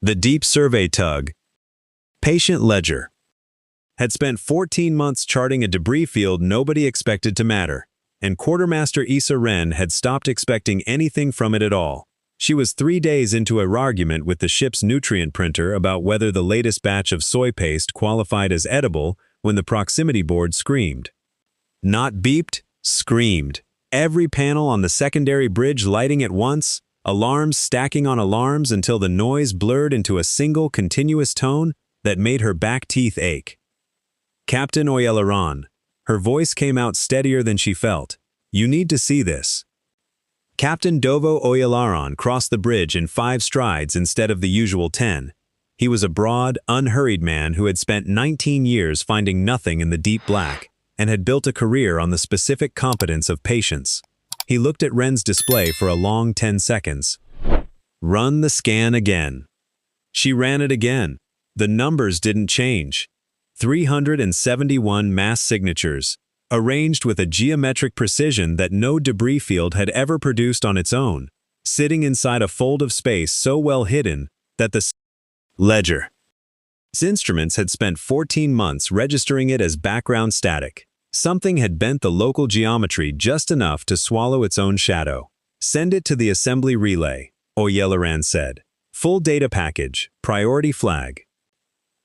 The Deep Survey Tug. Patient Ledger had spent 14 months charting a debris field nobody expected to matter, and Quartermaster Issa Wren had stopped expecting anything from it at all. She was 3 days into an argument with the ship's nutrient printer about whether the latest batch of soy paste qualified as edible when the proximity board screamed. Not beeped, screamed. Every panel on the secondary bridge lighting at once, alarms stacking on alarms until the noise blurred into a single continuous tone that made her back teeth ache. Captain Oyeleran. Her voice came out steadier than she felt. You need to see this. Captain Dovo Oyelaran crossed the bridge in 5 strides instead of the usual 10. He was a broad, unhurried man who had spent 19 years finding nothing in the deep black and had built a career on the specific competence of patience. He looked at Wren's display for a long 10 seconds. Run the scan again. She ran it again. The numbers didn't change. 371 mass signatures, arranged with a geometric precision that no debris field had ever produced on its own, sitting inside a fold of space so well hidden that the ledger. Instruments had spent 14 months registering it as background static. Something had bent the local geometry just enough to swallow its own shadow. Send it to the assembly relay, Oyeleran said. Full data package, priority flag.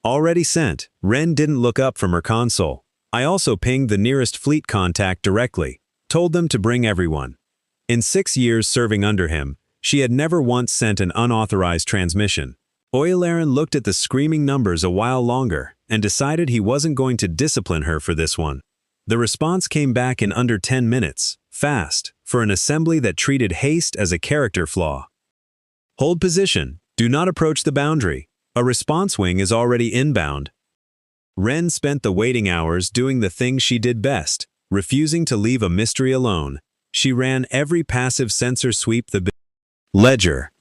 Already sent. Wren didn't look up from her console. I also pinged the nearest fleet contact directly, told them to bring everyone. In 6 years serving under him, she had never once sent an unauthorized transmission. Oyeleran looked at the screaming numbers a while longer and decided he wasn't going to discipline her for this one. The response came back in under 10 minutes, fast, for an assembly that treated haste as a character flaw. Hold position. Do not approach the boundary. A response wing is already inbound. Wren spent the waiting hours doing the thing she did best, refusing to leave a mystery alone. She ran every passive sensor sweep the ledger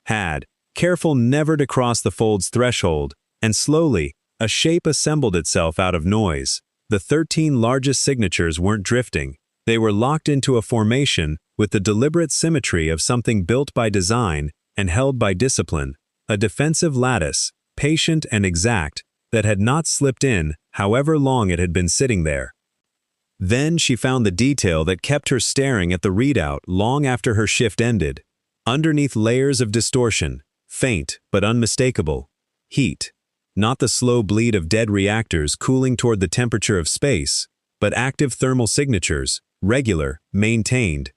had, careful never to cross the fold's threshold, and slowly, a shape assembled itself out of noise. The 13 largest signatures weren't drifting. They were locked into a formation with the deliberate symmetry of something built by design and held by discipline, a defensive lattice, patient and exact, that had not slipped in, however long it had been sitting there. Then she found the detail that kept her staring at the readout long after her shift ended. Underneath layers of distortion, faint but unmistakable, heat. Not the slow bleed of dead reactors cooling toward the temperature of space, but active thermal signatures, regular, maintained.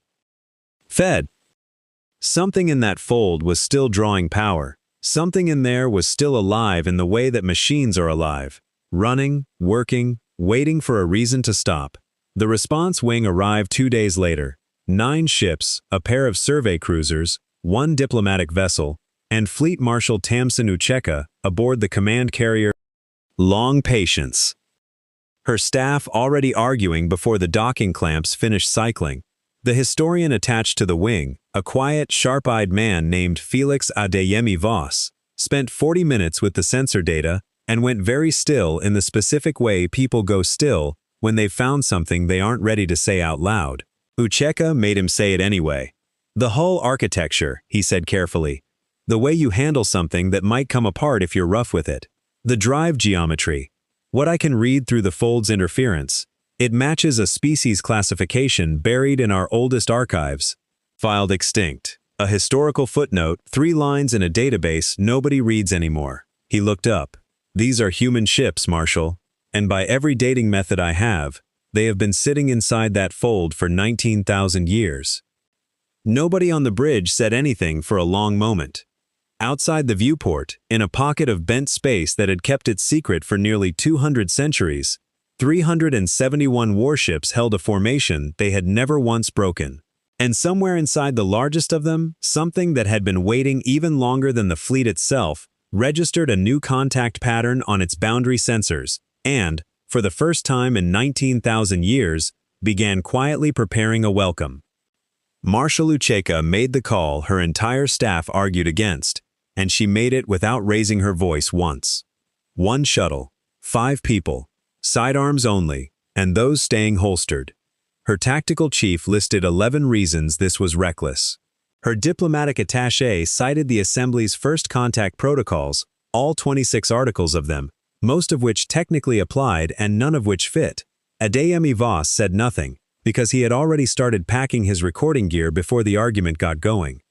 Fed. Something in that fold was still drawing power. Something in there was still alive in the way that machines are alive, running, working, waiting for a reason to stop. The response wing arrived 2 days later. 9 ships, a pair of survey cruisers, 1 diplomatic vessel, and Fleet Marshal Tamsin Ucheka aboard the command carrier. Long patience. Her staff already arguing before the docking clamps finished cycling. The historian attached to the wing, a quiet, sharp-eyed man named Felix Adeyemi Voss, spent 40 minutes with the sensor data and went very still in the specific way people go still when they've found something they aren't ready to say out loud. Ucheka made him say it anyway. The hull architecture, he said carefully. The way you handle something that might come apart if you're rough with it. The drive geometry. What I can read through the fold's interference. It matches a species classification buried in our oldest archives. Filed extinct. A historical footnote, 3 lines in a database nobody reads anymore. He looked up. These are human ships, Marshal. And by every dating method I have, they have been sitting inside that fold for 19,000 years. Nobody on the bridge said anything for a long moment. Outside the viewport, in a pocket of bent space that had kept its secret for nearly 200 centuries, 371 warships held a formation they had never once broken. And somewhere inside the largest of them, something that had been waiting even longer than the fleet itself, registered a new contact pattern on its boundary sensors, and, for the first time in 19,000 years, began quietly preparing a welcome. Marshal Ucheka made the call her entire staff argued against, and she made it without raising her voice once. 1 shuttle, 5 people, sidearms only, and those staying holstered. Her tactical chief listed 11 reasons this was reckless. Her diplomatic attaché cited the Assembly's first contact protocols, all 26 articles of them, most of which technically applied and none of which fit. Adeyemi Voss said nothing, because he had already started packing his recording gear before the argument got going.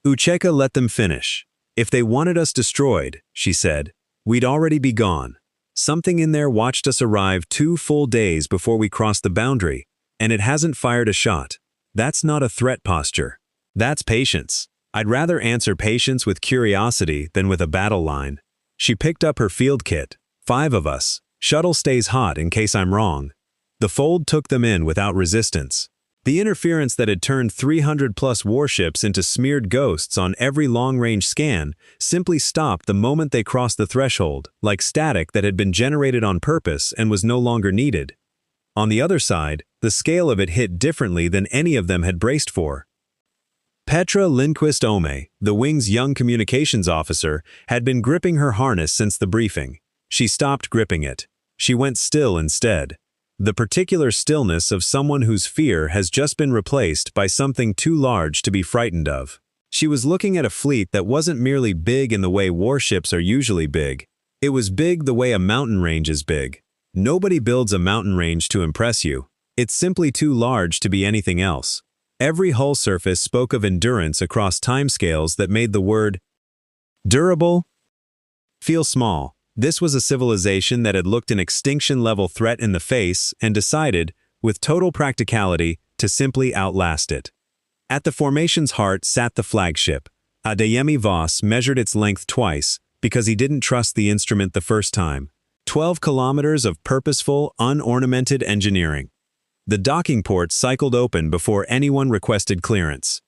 Ucheka let them finish. If they wanted us destroyed, she said, we'd already be gone. Something in there watched us arrive 2 full days before we crossed the boundary, and it hasn't fired a shot. That's not a threat posture. That's patience. I'd rather answer patience with curiosity than with a battle line. She picked up her field kit. 5 of us. Shuttle stays hot in case I'm wrong. The fold took them in without resistance. The interference that had turned 300+ warships into smeared ghosts on every long-range scan simply stopped the moment they crossed the threshold, like static that had been generated on purpose and was no longer needed. On the other side, the scale of it hit differently than any of them had braced for. Petra Lindquist Ome, the wing's young communications officer, had been gripping her harness since the briefing. She stopped gripping it. She went still instead. The particular stillness of someone whose fear has just been replaced by something too large to be frightened of. She was looking at a fleet that wasn't merely big in the way warships are usually big. It was big the way a mountain range is big. Nobody builds a mountain range to impress you. It's simply too large to be anything else. Every hull surface spoke of endurance across timescales that made the word durable feel small. This was a civilization that had looked an extinction-level threat in the face and decided, with total practicality, to simply outlast it. At the formation's heart sat the flagship. Adeyemi Voss measured its length twice because he didn't trust the instrument the first time. 12 kilometers of purposeful, unornamented engineering. The docking port cycled open before anyone requested clearance.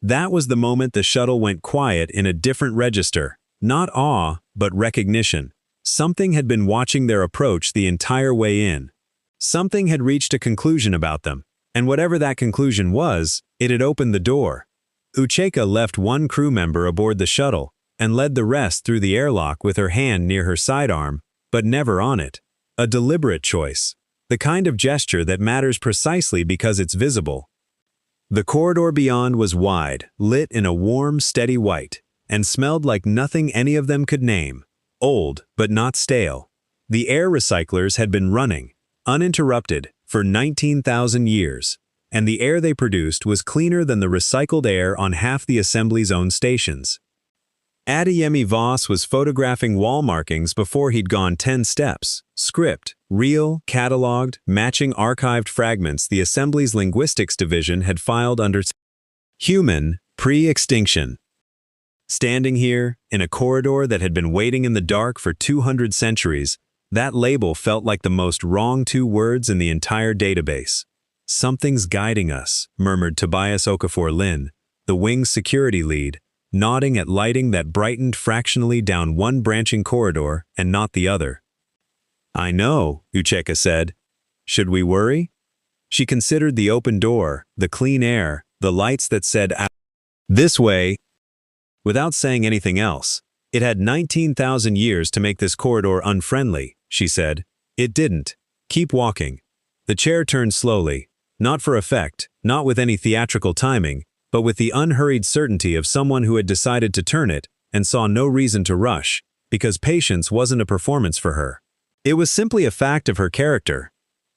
That was the moment the shuttle went quiet in a different register. Not awe, but recognition. Something had been watching their approach the entire way in. Something had reached a conclusion about them, and whatever that conclusion was, it had opened the door. Ucheka left one crew member aboard the shuttle and led the rest through the airlock with her hand near her sidearm, but never on it. A deliberate choice. The kind of gesture that matters precisely because it's visible. The corridor beyond was wide, lit in a warm, steady white, and smelled like nothing any of them could name. Old, but not stale. The air recyclers had been running, uninterrupted, for 19,000 years, and the air they produced was cleaner than the recycled air on half the Assembly's own stations. Adeyemi Voss was photographing wall markings before he'd gone 10 steps. Script, real, cataloged, matching archived fragments the Assembly's Linguistics Division had filed under human, pre-extinction. Standing here, in a corridor that had been waiting in the dark for 200 centuries, that label felt like the most wrong 2 words in the entire database. Something's guiding us, murmured Tobias Okafor-Lin, the wing's security lead, nodding at lighting that brightened fractionally down one branching corridor and not the other. I know, Ucheka said. Should we worry? She considered the open door, the clean air, the lights that said, this way. Without saying anything else, it had 19,000 years to make this corridor unfriendly, she said. It didn't. Keep walking. The chair turned slowly, not for effect, not with any theatrical timing, but with the unhurried certainty of someone who had decided to turn it and saw no reason to rush, because patience wasn't a performance for her. It was simply a fact of her character.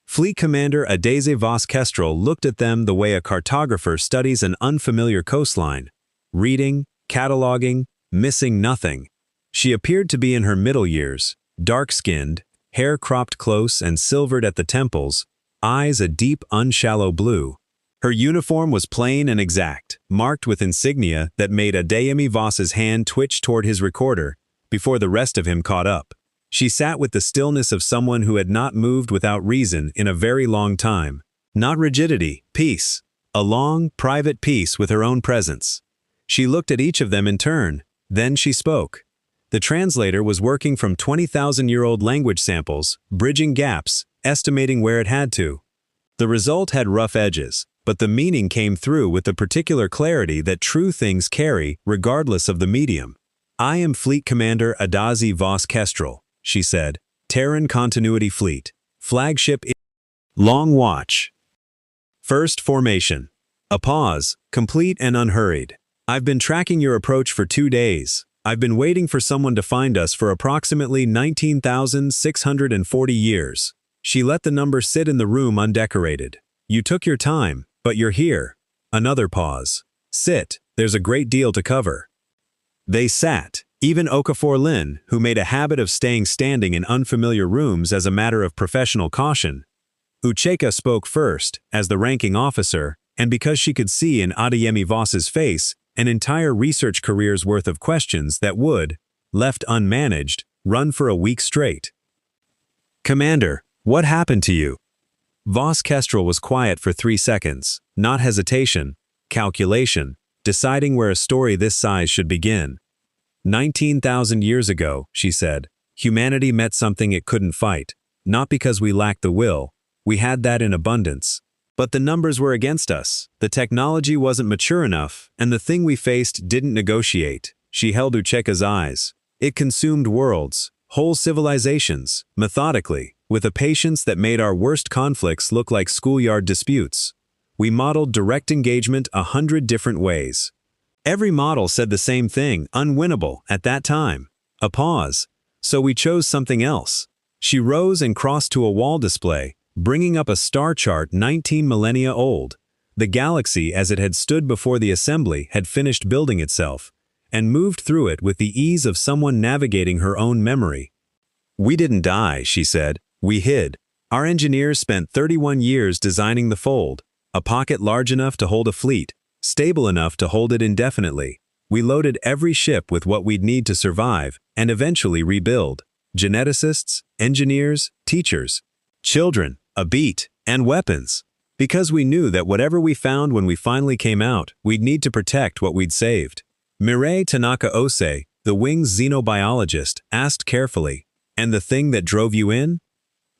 Fleet Commander Voss-Kestrel looked at them the way a cartographer studies an unfamiliar coastline, reading, cataloging, missing nothing. She appeared to be in her middle years, dark-skinned, hair cropped close and silvered at the temples, eyes a deep, unshallow blue. Her uniform was plain and exact, marked with insignia that made Adeyemi Voss's hand twitch toward his recorder before the rest of him caught up. She sat with the stillness of someone who had not moved without reason in a very long time. Not rigidity, peace. A long, private peace with her own presence. She looked at each of them in turn, then she spoke. The translator was working from 20,000-year-old language samples, bridging gaps, estimating where it had to. The result had rough edges, but the meaning came through with the particular clarity that true things carry regardless of the medium. I am Fleet Commander Adeyemi Voss-Kestrel, she said. Terran Continuity Fleet. Flagship. Long Watch. First Formation. A pause, complete and unhurried. I've been tracking your approach for 2 days. I've been waiting for someone to find us for approximately 19,640 years. She let the number sit in the room undecorated. You took your time, but you're here. Another pause. Sit, there's a great deal to cover. They sat, even Okafor Lin, who made a habit of staying standing in unfamiliar rooms as a matter of professional caution. Ucheka spoke first, as the ranking officer, and because she could see in Adeyemi Voss's face an entire research career's worth of questions that would, left unmanaged, run for a week straight. Commander, what happened to you? Voss-Kestrel was quiet for 3 seconds, not hesitation, calculation, deciding where a story this size should begin. 19,000 years ago, she said, humanity met something it couldn't fight, not because we lacked the will, we had that in abundance. But the numbers were against us, the technology wasn't mature enough, and the thing we faced didn't negotiate. She held Ucheka's eyes. It consumed worlds, whole civilizations, methodically, with a patience that made our worst conflicts look like schoolyard disputes. We modeled direct engagement 100 different ways. Every model said the same thing, unwinnable, at that time. A pause. So we chose something else. She rose and crossed to a wall display, bringing up a star chart 19 millennia old. The galaxy as it had stood before the assembly had finished building itself, and moved through it with the ease of someone navigating her own memory. We didn't die, she said. We hid. Our engineers spent 31 years designing the fold, a pocket large enough to hold a fleet, stable enough to hold it indefinitely. We loaded every ship with what we'd need to survive and eventually rebuild. Geneticists, engineers, teachers, children, a beat, and weapons. Because we knew that whatever we found when we finally came out, we'd need to protect what we'd saved. Mireille Tanaka-Ose, the wing's xenobiologist, asked carefully, "And the thing that drove you in?"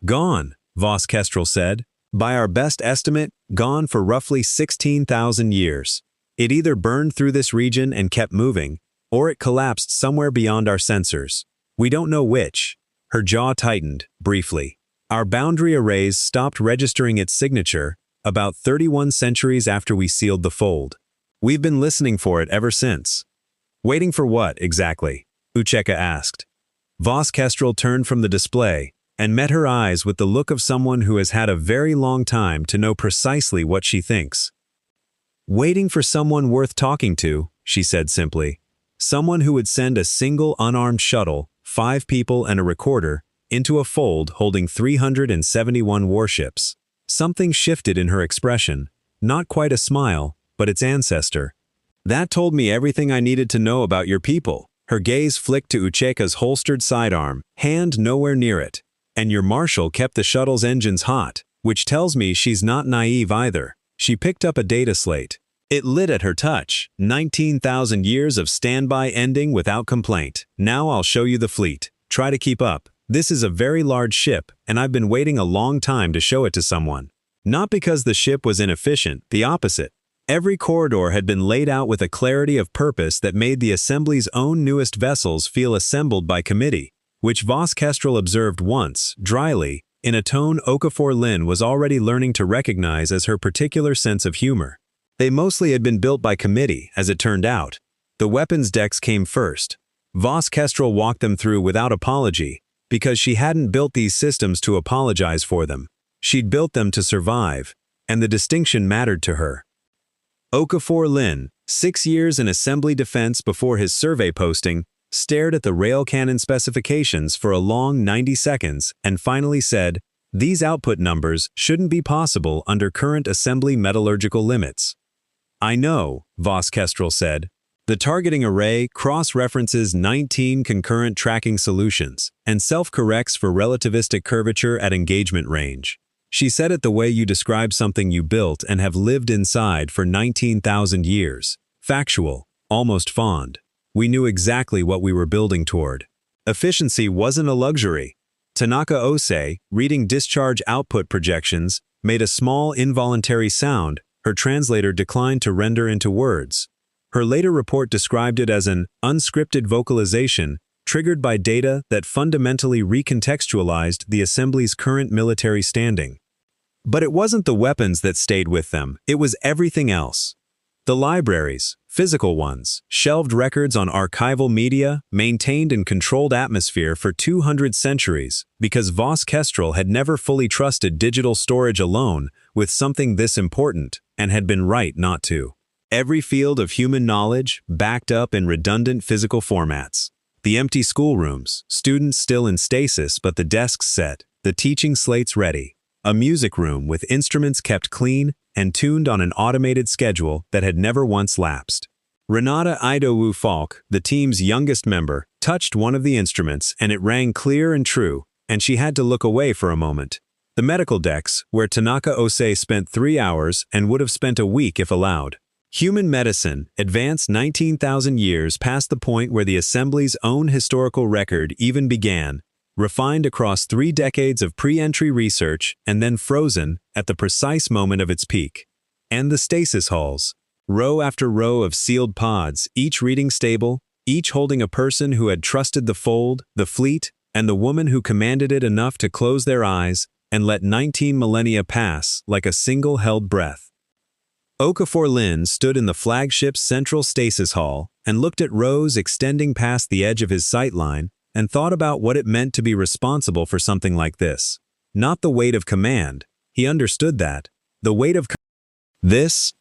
"Gone," Voss-Kestrel said. "By our best estimate, gone for roughly 16,000 years. It either burned through this region and kept moving, or it collapsed somewhere beyond our sensors. We don't know which." Her jaw tightened, briefly. Our boundary arrays stopped registering its signature about 31 centuries after we sealed the fold. We've been listening for it ever since. "Waiting for what, exactly?" Ucheka asked. Voss-Kestrel turned from the display and met her eyes with the look of someone who has had a very long time to know precisely what she thinks. "Waiting for someone worth talking to," she said simply. "Someone who would send a single unarmed shuttle, 5 people and a recorder, into a fold holding 371 warships." Something shifted in her expression, not quite a smile, but its ancestor. "That told me everything I needed to know about your people." Her gaze flicked to Ucheka's holstered sidearm, hand nowhere near it. "And your marshal kept the shuttle's engines hot, which tells me she's not naive either." She picked up a data slate. It lit at her touch. 19,000 years of standby ending without complaint. "Now I'll show you the fleet. Try to keep up. This is a very large ship, and I've been waiting a long time to show it to someone." Not because the ship was inefficient, the opposite. Every corridor had been laid out with a clarity of purpose that made the Assembly's own newest vessels feel assembled by committee, which Voss-Kestrel observed once, dryly, in a tone Okafor Lin was already learning to recognize as her particular sense of humor. They mostly had been built by committee, as it turned out. The weapons decks came first. Voss-Kestrel walked them through without apology, because she hadn't built these systems to apologize for them. She'd built them to survive, and the distinction mattered to her. Okafor Lin, 6 years in Assembly defense before his survey posting, stared at the rail cannon specifications for a long 90 seconds and finally said, "These output numbers shouldn't be possible under current Assembly metallurgical limits." "I know," Voss-Kestrel said. "The targeting array cross-references 19 concurrent tracking solutions and self-corrects for relativistic curvature at engagement range." She said it the way you describe something you built and have lived inside for 19,000 years. Factual, almost fond. We knew exactly what we were building toward. Efficiency wasn't a luxury. Tanaka-Ose, reading discharge output projections, made a small involuntary sound her translator declined to render into words. Her later report described it as an unscripted vocalization triggered by data that fundamentally recontextualized the Assembly's current military standing. But it wasn't the weapons that stayed with them, it was everything else. The libraries, physical ones, shelved records on archival media, maintained in controlled atmosphere for 200 centuries, because Voss-Kestrel had never fully trusted digital storage alone with something this important, and had been right not to. Every field of human knowledge, backed up in redundant physical formats. The empty schoolrooms, students still in stasis but the desks set, the teaching slates ready. A music room with instruments kept clean and tuned on an automated schedule that had never once lapsed. Renata Idowu Falk, the team's youngest member, touched one of the instruments and it rang clear and true, and she had to look away for a moment. The medical decks, where Tanaka Osei spent 3 hours and would have spent a week if allowed. Human medicine, advanced 19,000 years past the point where the Assembly's own historical record even began, refined across 3 decades of pre-entry research and then frozen at the precise moment of its peak. And the stasis halls, row after row of sealed pods, each reading stable, each holding a person who had trusted the fold, the fleet, and the woman who commanded it enough to close their eyes and let 19 millennia pass like a single held breath. Okafor Lin stood in the flagship's central stasis hall and looked at rows extending past the edge of his sightline and thought about what it meant to be responsible for something like this. Not the weight of command, he understood that. The weight of this?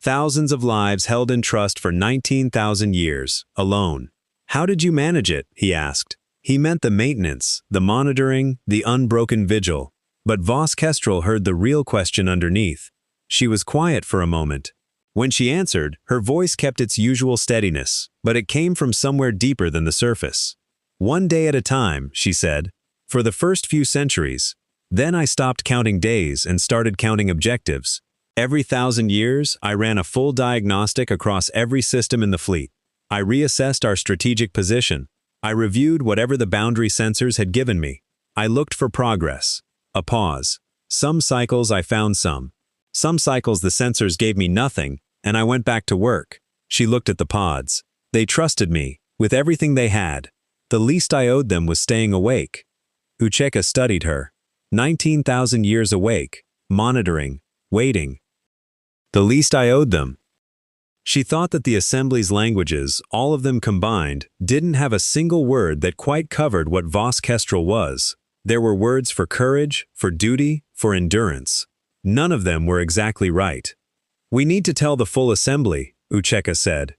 Thousands of lives held in trust for 19,000 years, alone. How did you manage it? He asked. He meant the maintenance, the monitoring, the unbroken vigil. But Voss-Kestrel heard the real question underneath. She was quiet for a moment. When she answered, her voice kept its usual steadiness, but it came from somewhere deeper than the surface. 1 day at a time, she said, for the first few centuries. Then I stopped counting days and started counting objectives. Every 1,000 years, I ran a full diagnostic across every system in the fleet. I reassessed our strategic position. I reviewed whatever the boundary sensors had given me. I looked for progress. A pause. Some cycles I found some. Some cycles the sensors gave me nothing, and I went back to work. She looked at the pods. They trusted me, with everything they had. The least I owed them was staying awake. Ucheka studied her. 19,000 years awake, monitoring, waiting. The least I owed them. She thought that the Assembly's languages, all of them combined, didn't have a single word that quite covered what Voss-Kestrel was. There were words for courage, for duty, for endurance. None of them were exactly right. We need to tell the full Assembly, Ucheka said.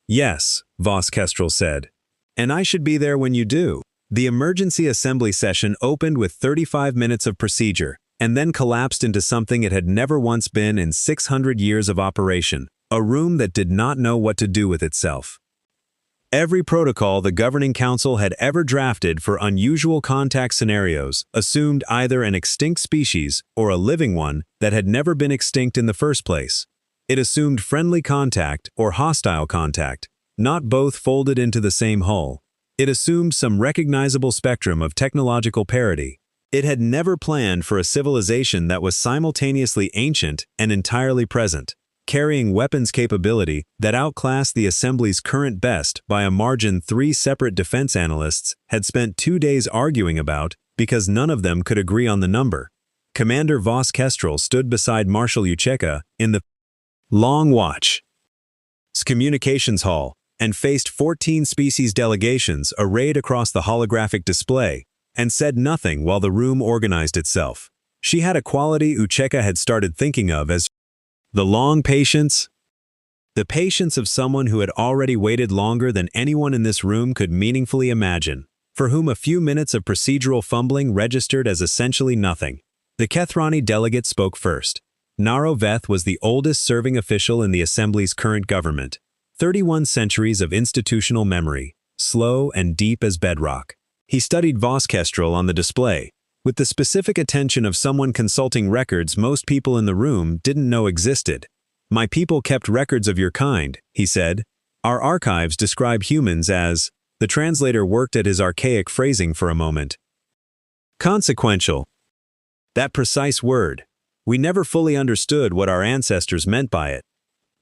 Yes, Voss-Kestrel said. And I should be there when you do. The emergency assembly session opened with 35 minutes of procedure, and then collapsed into something it had never once been in 600 years of operation, a room that did not know what to do with itself. Every protocol the Governing Council had ever drafted for unusual contact scenarios assumed either an extinct species or a living one that had never been extinct in the first place. It assumed friendly contact or hostile contact, not both folded into the same hull. It assumed some recognizable spectrum of technological parity. It had never planned for a civilization that was simultaneously ancient and entirely present, carrying weapons capability that outclassed the Assembly's current best by a margin 3 separate defense analysts had spent 2 days arguing about because none of them could agree on the number. Commander Voss-Kestrel stood beside Marshal Ucheka in the Long Watch's communications hall and faced 14 species delegations arrayed across the holographic display, and said nothing while the room organized itself. She had a quality Ucheka had started thinking of as the long patience. The patience of someone who had already waited longer than anyone in this room could meaningfully imagine, for whom a few minutes of procedural fumbling registered as essentially nothing. The Kethrani delegate spoke first. Naro Veth was the oldest serving official in the Assembly's current government. 31 centuries of institutional memory, slow and deep as bedrock. He studied Voss-Kestrel on the display, with the specific attention of someone consulting records most people in the room didn't know existed. My people kept records of your kind, he said. Our archives describe humans as, the translator worked at his archaic phrasing for a moment. Consequential. That precise word. We never fully understood what our ancestors meant by it.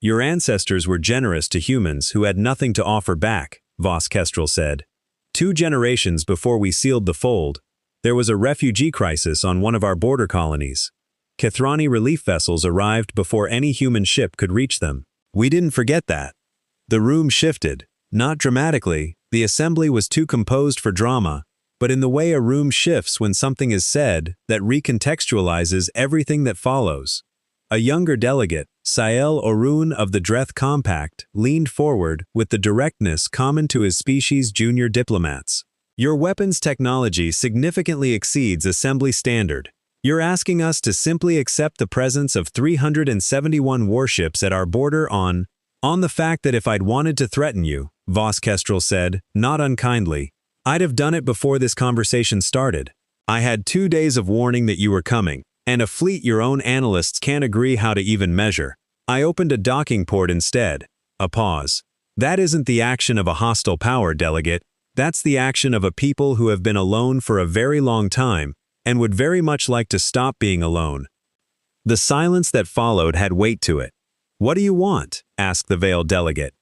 Your ancestors were generous to humans who had nothing to offer back, Voss-Kestrel said. 2 generations before we sealed the fold, there was a refugee crisis on one of our border colonies. Kethrani relief vessels arrived before any human ship could reach them. We didn't forget that. The room shifted. Not dramatically, the assembly was too composed for drama, but in the way a room shifts when something is said that recontextualizes everything that follows. A younger delegate, Sael Orun of the Dreth Compact, leaned forward with the directness common to his species' junior diplomats. Your weapons technology significantly exceeds assembly standard. You're asking us to simply accept the presence of 371 warships at our border on the fact that if I'd wanted to threaten you, Voss-Kestrel said, not unkindly, I'd have done it before this conversation started. I had 2 days of warning that you were coming, and a fleet your own analysts can't agree how to even measure. I opened a docking port instead. A pause. That isn't the action of a hostile power, delegate. That's the action of a people who have been alone for a very long time, and would very much like to stop being alone. The silence that followed had weight to it. What do you want? Asked the veiled delegate.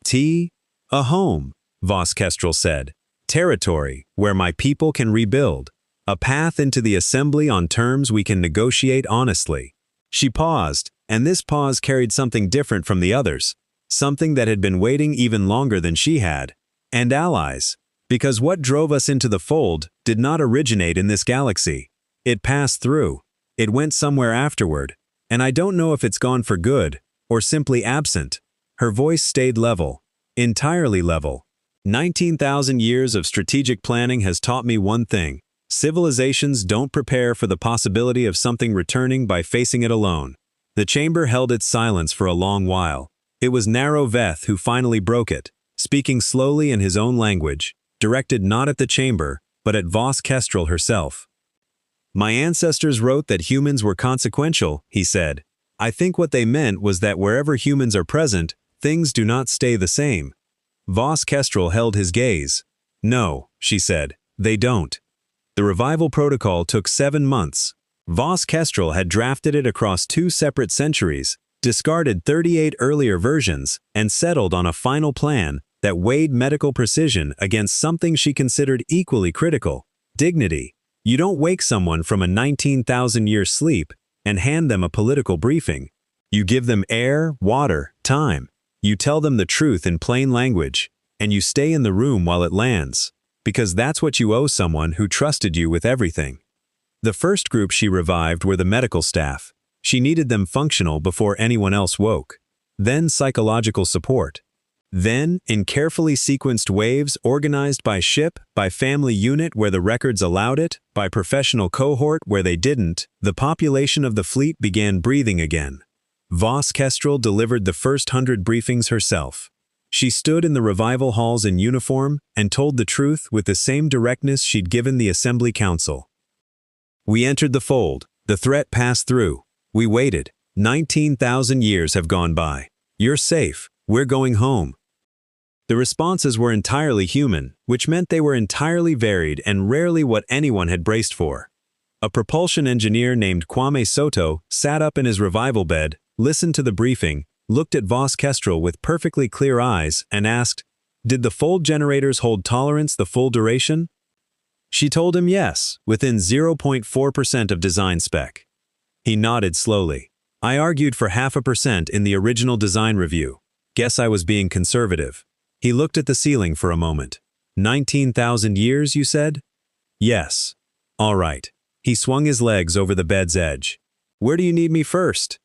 A home, Voss-Kestrel said. Territory, where my people can rebuild. A path into the assembly on terms we can negotiate honestly. She paused, and this pause carried something different from the others. Something that had been waiting even longer than she had. And allies. Because what drove us into the fold did not originate in this galaxy. It passed through. It went somewhere afterward. And I don't know if it's gone for good, or simply absent. Her voice stayed level. Entirely level. 19,000 years of strategic planning has taught me one thing. Civilizations don't prepare for the possibility of something returning by facing it alone. The chamber held its silence for a long while. It was Narrow Veth who finally broke it, speaking slowly in his own language, directed not at the chamber, but at Voss-Kestrel herself. My ancestors wrote that humans were consequential, he said. I think what they meant was that wherever humans are present, things do not stay the same. Voss-Kestrel held his gaze. No, she said, they don't. The revival protocol took 7 months. Voss-Kestrel had drafted it across 2 separate centuries, discarded 38 earlier versions, and settled on a final plan that weighed medical precision against something she considered equally critical: dignity. You don't wake someone from a 19,000-year sleep and hand them a political briefing. You give them air, water, time. You tell them the truth in plain language, and you stay in the room while it lands, because that's what you owe someone who trusted you with everything. The first group she revived were the medical staff. She needed them functional before anyone else woke. Then psychological support. Then, in carefully sequenced waves organized by ship, by family unit where the records allowed it, by professional cohort where they didn't, the population of the fleet began breathing again. Voss-Kestrel delivered the first 100 briefings herself. She stood in the revival halls in uniform and told the truth with the same directness she'd given the Assembly Council. We entered the fold. The threat passed through. We waited. 19,000 years have gone by. You're safe. We're going home. The responses were entirely human, which meant they were entirely varied and rarely what anyone had braced for. A propulsion engineer named Kwame Soto sat up in his revival bed, listened to the briefing, looked at Voss-Kestrel with perfectly clear eyes, and asked, "Did the fold generators hold tolerance the full duration?" She told him yes, within 0.4% of design spec. He nodded slowly. I argued for 0.5% in the original design review. Guess I was being conservative. He looked at the ceiling for a moment. 19,000 years, you said? Yes. All right. He swung his legs over the bed's edge. Where do you need me first?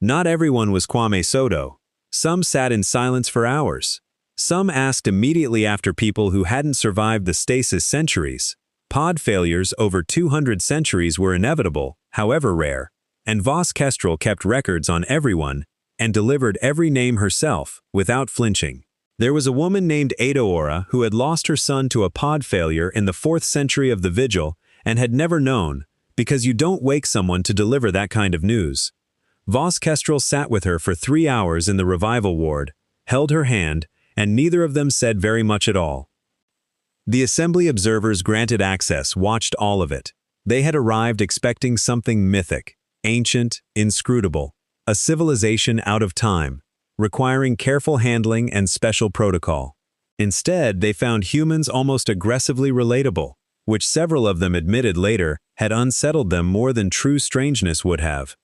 Not everyone was Kwame Soto. Some sat in silence for hours. Some asked immediately after people who hadn't survived the stasis centuries. Pod failures over 200 centuries were inevitable, however rare, and Voss-Kestrel kept records on everyone and delivered every name herself, without flinching. There was a woman named Adaora who had lost her son to a pod failure in the 4th century of the Vigil and had never known, because you don't wake someone to deliver that kind of news. Voss-Kestrel sat with her for 3 hours in the revival ward, held her hand, and neither of them said very much at all. The assembly observers granted access watched all of it. They had arrived expecting something mythic, ancient, inscrutable, a civilization out of time, requiring careful handling and special protocol. Instead, they found humans almost aggressively relatable, which several of them admitted later had unsettled them more than true strangeness would have.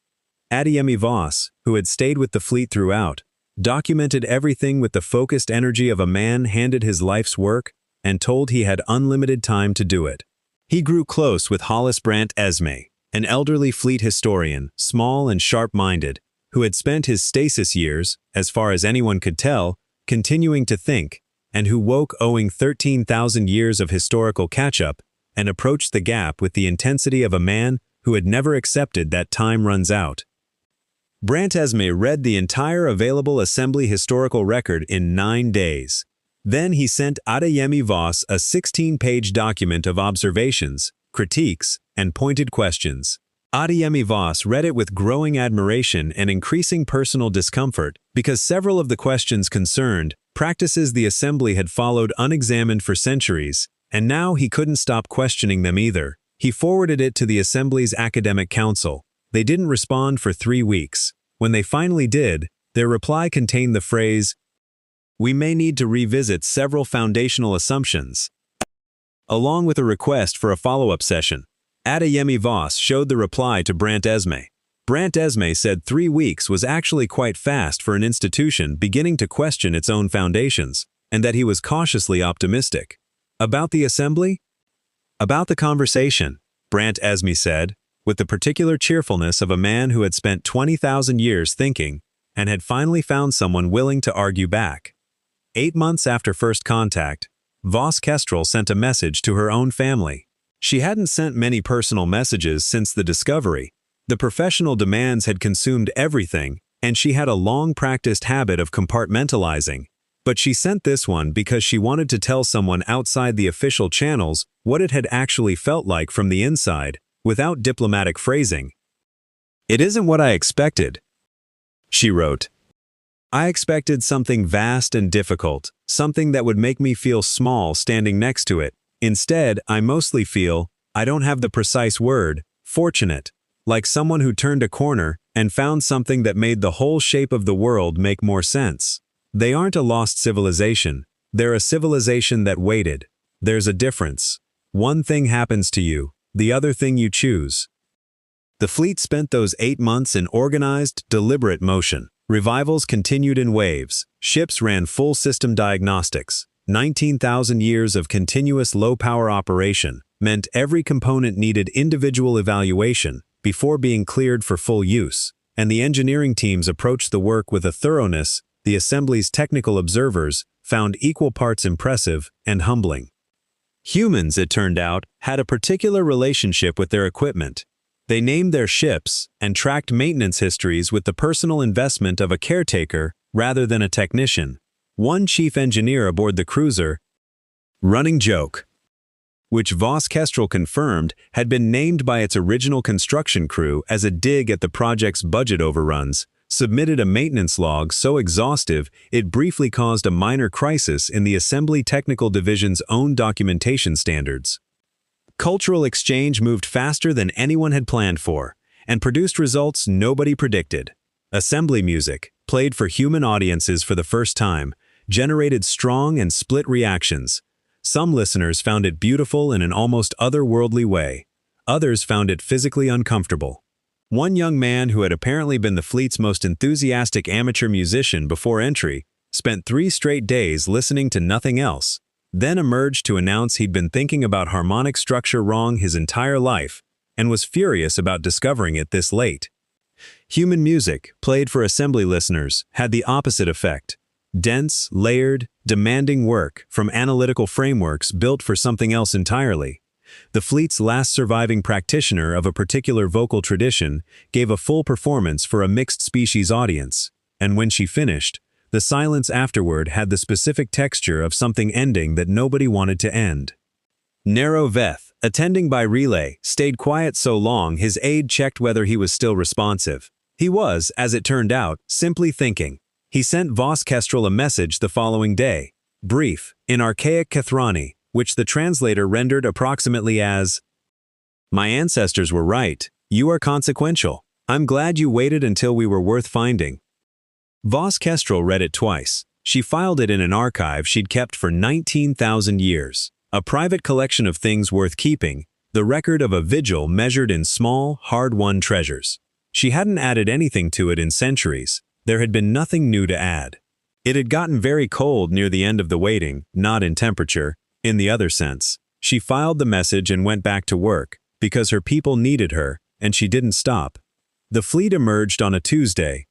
Adeyemi Voss, who had stayed with the fleet throughout, documented everything with the focused energy of a man handed his life's work and told he had unlimited time to do it. He grew close with Hollis Brant Esme, an elderly fleet historian, small and sharp-minded, who had spent his stasis years, as far as anyone could tell, continuing to think, and who woke owing 13,000 years of historical catch-up and approached the gap with the intensity of a man who had never accepted that time runs out. Brant Esme read the entire available assembly historical record in 9 days. Then he sent Adeyemi Voss a 16-page document of observations, critiques, and pointed questions. Adeyemi Voss read it with growing admiration and increasing personal discomfort because several of the questions concerned practices the assembly had followed unexamined for centuries, and now he couldn't stop questioning them either. He forwarded it to the assembly's academic council. They didn't respond for 3 weeks. When they finally did, their reply contained the phrase, "We may need to revisit several foundational assumptions," along with a request for a follow-up session. Adeyemi Voss showed the reply to Brant Esme. Brant Esme said 3 weeks was actually quite fast for an institution beginning to question its own foundations, and that he was cautiously optimistic. About the assembly? About the conversation, Brant Esme said, with the particular cheerfulness of a man who had spent 20,000 years thinking and had finally found someone willing to argue back. 8 months after first contact, Voss-Kestrel sent a message to her own family. She hadn't sent many personal messages since the discovery. The professional demands had consumed everything, and she had a long-practiced habit of compartmentalizing. But she sent this one because she wanted to tell someone outside the official channels what it had actually felt like from the inside, without diplomatic phrasing. "It isn't what I expected," she wrote. "I expected something vast and difficult, something that would make me feel small standing next to it. Instead, I mostly feel, I don't have the precise word, fortunate, like someone who turned a corner and found something that made the whole shape of the world make more sense. They aren't a lost civilization, they're a civilization that waited. There's a difference. One thing happens to you, the other thing you choose." The fleet spent those 8 months in organized, deliberate motion. Revivals continued in waves. Ships ran full system diagnostics. 19,000 years of continuous low-power operation meant every component needed individual evaluation before being cleared for full use, and the engineering teams approached the work with a thoroughness the assembly's technical observers found equal parts impressive and humbling. Humans, it turned out, had a particular relationship with their equipment. They named their ships and tracked maintenance histories with the personal investment of a caretaker rather than a technician. One chief engineer aboard the cruiser, Running Joke, which Voss-Kestrel confirmed had been named by its original construction crew as a dig at the project's budget overruns, submitted a maintenance log so exhaustive it briefly caused a minor crisis in the Assembly Technical Division's own documentation standards. Cultural exchange moved faster than anyone had planned for, and produced results nobody predicted. Assembly music, played for human audiences for the first time, generated strong and split reactions. Some listeners found it beautiful in an almost otherworldly way. Others found it physically uncomfortable. One young man who had apparently been the fleet's most enthusiastic amateur musician before entry spent 3 straight days listening to nothing else, then emerged to announce he'd been thinking about harmonic structure wrong his entire life and was furious about discovering it this late. Human music, played for assembly listeners, had the opposite effect. Dense, layered, demanding work from analytical frameworks built for something else entirely. The fleet's last surviving practitioner of a particular vocal tradition gave a full performance for a mixed-species audience, and when she finished, the silence afterward had the specific texture of something ending that nobody wanted to end. Nero Veth, attending by relay, stayed quiet so long his aide checked whether he was still responsive. He was, as it turned out, simply thinking. He sent Voss-Kestrel a message the following day, brief, in archaic Kathrani, which the translator rendered approximately as, "My ancestors were right. You are consequential. I'm glad you waited until we were worth finding." Voss-Kestrel read it twice. She filed it in an archive she'd kept for 19,000 years, a private collection of things worth keeping, the record of a vigil measured in small, hard-won treasures. She hadn't added anything to it in centuries. There had been nothing new to add. It had gotten very cold near the end of the waiting, not in temperature, in the other sense. She filed the message and went back to work, because her people needed her, and she didn't stop. The fleet emerged on a Tuesday.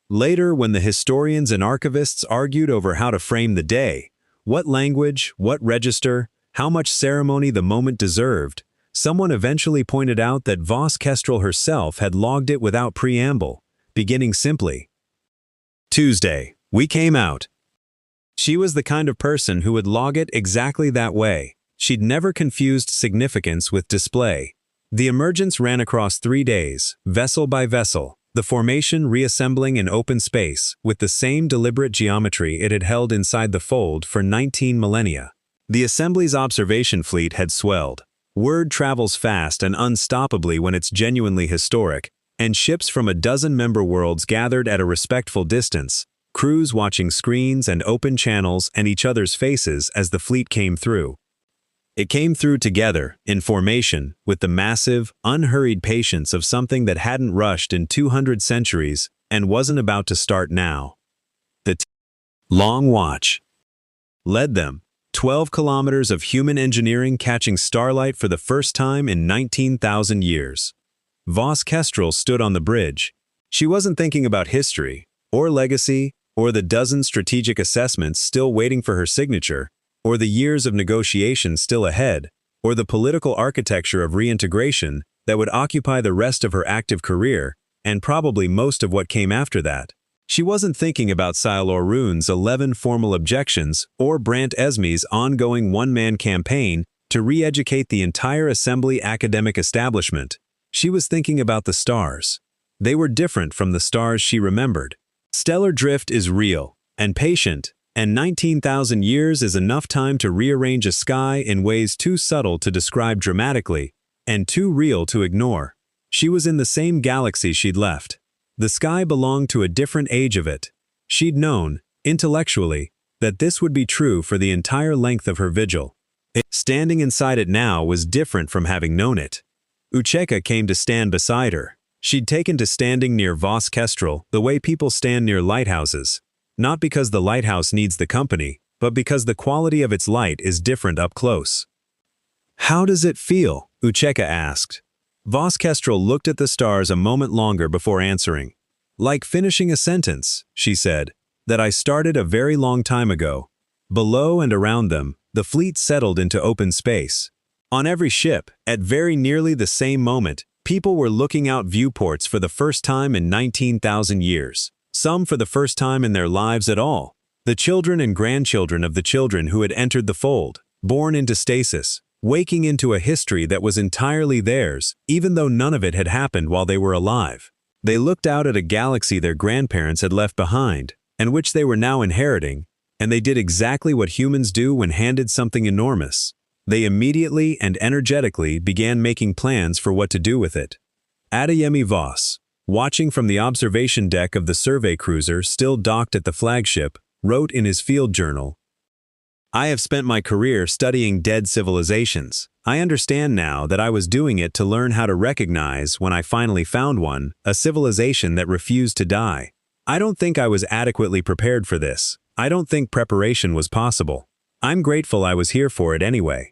Later, when the historians and archivists argued over how to frame the day, what language, what register, how much ceremony the moment deserved, someone eventually pointed out that Voss-Kestrel herself had logged it without preamble, beginning simply, "Tuesday, we came out." She was the kind of person who would log it exactly that way. She'd never confused significance with display. The emergence ran across 3 days, vessel by vessel, the formation reassembling in open space with the same deliberate geometry it had held inside the fold for 19 millennia. The assembly's observation fleet had swelled. Word travels fast and unstoppably when it's genuinely historic, and ships from a dozen member worlds gathered at a respectful distance, crews watching screens and open channels and each other's faces as the fleet came through. It came through together, in formation, with the massive, unhurried patience of something that hadn't rushed in 200 centuries and wasn't about to start now. The long watch led them, 12 kilometers of human engineering catching starlight for the first time in 19,000 years. Voss-Kestrel stood on the bridge. She wasn't thinking about history, or legacy, or the dozen strategic assessments still waiting for her signature, or the years of negotiation still ahead, or the political architecture of reintegration that would occupy the rest of her active career, and probably most of what came after that. She wasn't thinking about Silor Rune's 11 formal objections or Brant Esme's ongoing one-man campaign to re-educate the entire assembly academic establishment. She was thinking about the stars. They were different from the stars she remembered. Stellar drift is real and patient, and 19,000 years is enough time to rearrange a sky in ways too subtle to describe dramatically and too real to ignore. She was in the same galaxy she'd left. The sky belonged to a different age of it. She'd known, intellectually, that this would be true for the entire length of her vigil. Standing inside it now was different from having known it. Ucheka came to stand beside her. She'd taken to standing near Voss-Kestrel the way people stand near lighthouses. Not because the lighthouse needs the company, but because the quality of its light is different up close. "How does it feel?" Ucheka asked. Voss-Kestrel looked at the stars a moment longer before answering. "Like finishing a sentence," she said, "that I started a very long time ago." Below and around them, the fleet settled into open space. On every ship, at very nearly the same moment, people were looking out viewports for the first time in 19,000 years. Some for the first time in their lives at all. The children and grandchildren of the children who had entered the fold, born into stasis, waking into a history that was entirely theirs, even though none of it had happened while they were alive. They looked out at a galaxy their grandparents had left behind, and which they were now inheriting, and they did exactly what humans do when handed something enormous. They immediately and energetically began making plans for what to do with it. Adeyemi Voss, watching from the observation deck of the survey cruiser still docked at the flagship, wrote in his field journal, "I have spent my career studying dead civilizations. I understand now that I was doing it to learn how to recognize, when I finally found one, a civilization that refused to die. I don't think I was adequately prepared for this. I don't think preparation was possible. I'm grateful I was here for it anyway."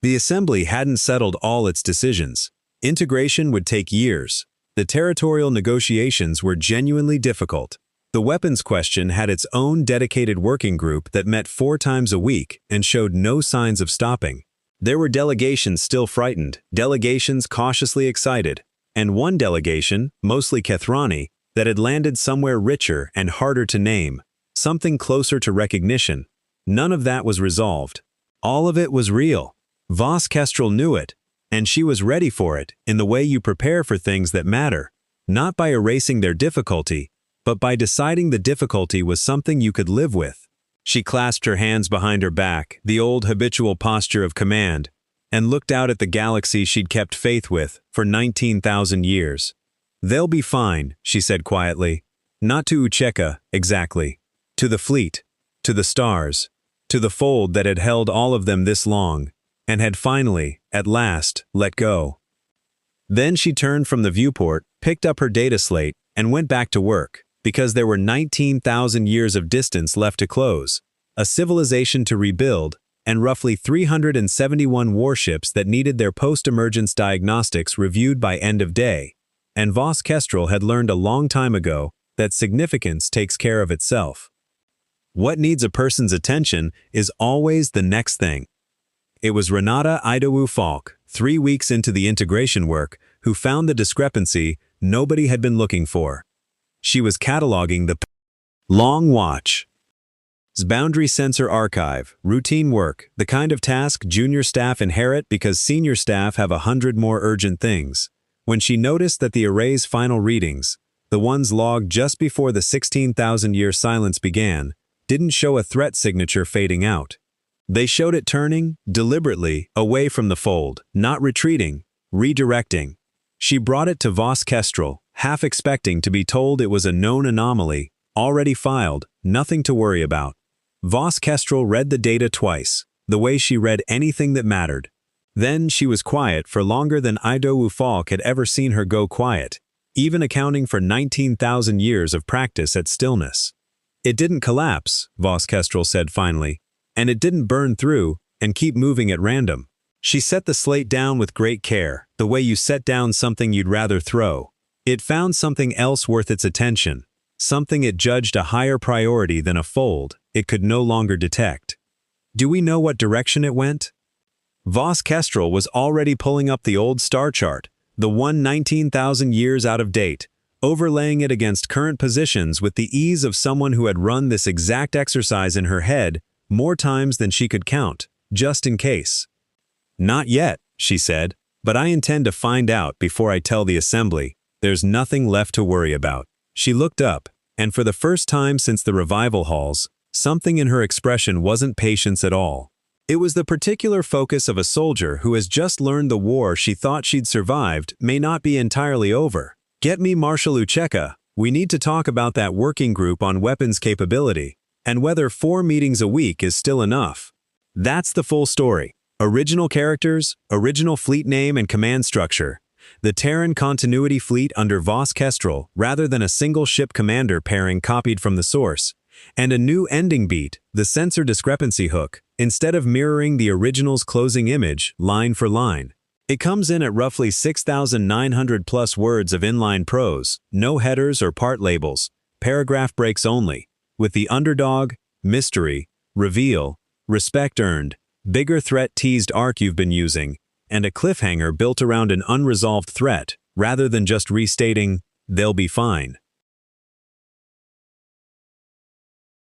The assembly hadn't settled all its decisions. Integration would take years. The territorial negotiations were genuinely difficult. The weapons question had its own dedicated working group that met 4 times a week and showed no signs of stopping. There were delegations still frightened, delegations cautiously excited, and one delegation, mostly Kethrani, that had landed somewhere richer and harder to name, something closer to recognition. None of that was resolved. All of it was real. Voss-Kestrel knew it, and she was ready for it in the way you prepare for things that matter, not by erasing their difficulty, but by deciding the difficulty was something you could live with. She clasped her hands behind her back, the old habitual posture of command, and looked out at the galaxy she'd kept faith with for 19,000 years. "They'll be fine," she said quietly. Not to Ucheka, exactly. To the fleet, to the stars, to the fold that had held all of them this long, and had finally, at last, let go. Then she turned from the viewport, picked up her data slate, and went back to work, because there were 19,000 years of distance left to close, a civilization to rebuild, and roughly 371 warships that needed their post-emergence diagnostics reviewed by end of day. And Voss-Kestrel had learned a long time ago that significance takes care of itself. What needs a person's attention is always the next thing. It was Renata Idowu-Falk, 3 weeks into the integration work, who found the discrepancy nobody had been looking for. She was cataloging the long watch. Boundary sensor archive, routine work, the kind of task junior staff inherit because senior staff have 100 more urgent things. When she noticed that the array's final readings, the ones logged just before the 16,000-year silence began, didn't show a threat signature fading out. They showed it turning, deliberately, away from the fold, not retreating, redirecting. She brought it to Voss-Kestrel, half expecting to be told it was a known anomaly, already filed, nothing to worry about. Voss-Kestrel read the data twice, the way she read anything that mattered. Then she was quiet for longer than Idowu-Falk had ever seen her go quiet, even accounting for 19,000 years of practice at stillness. It didn't collapse, Voss-Kestrel said finally, and it didn't burn through and keep moving at random. She set the slate down with great care, the way you set down something you'd rather throw. It found something else worth its attention, something it judged a higher priority than a fold it could no longer detect. Do we know what direction it went? Voss-Kestrel was already pulling up the old star chart, the one 19,000 years out of date, overlaying it against current positions with the ease of someone who had run this exact exercise in her head more times than she could count, just in case. Not yet, she said, but I intend to find out before I tell the assembly. There's nothing left to worry about. She looked up, and for the first time since the revival halls, something in her expression wasn't patience at all. It was the particular focus of a soldier who has just learned the war she thought she'd survived may not be entirely over. Get me Marshal Ucheka. We need to talk about that working group on weapons capability, and whether 4 meetings a week is still enough. That's the full story. Original characters, original fleet name and command structure. The Terran continuity fleet under Voss-Kestrel rather than a single ship commander pairing copied from the source. And a new ending beat, the sensor discrepancy hook, instead of mirroring the original's closing image, line for line. It comes in at roughly 6,900 plus words of inline prose, no headers or part labels, paragraph breaks only, with the underdog, mystery, reveal, respect earned, bigger threat teased arc you've been using, and a cliffhanger built around an unresolved threat, rather than just restating, they'll be fine.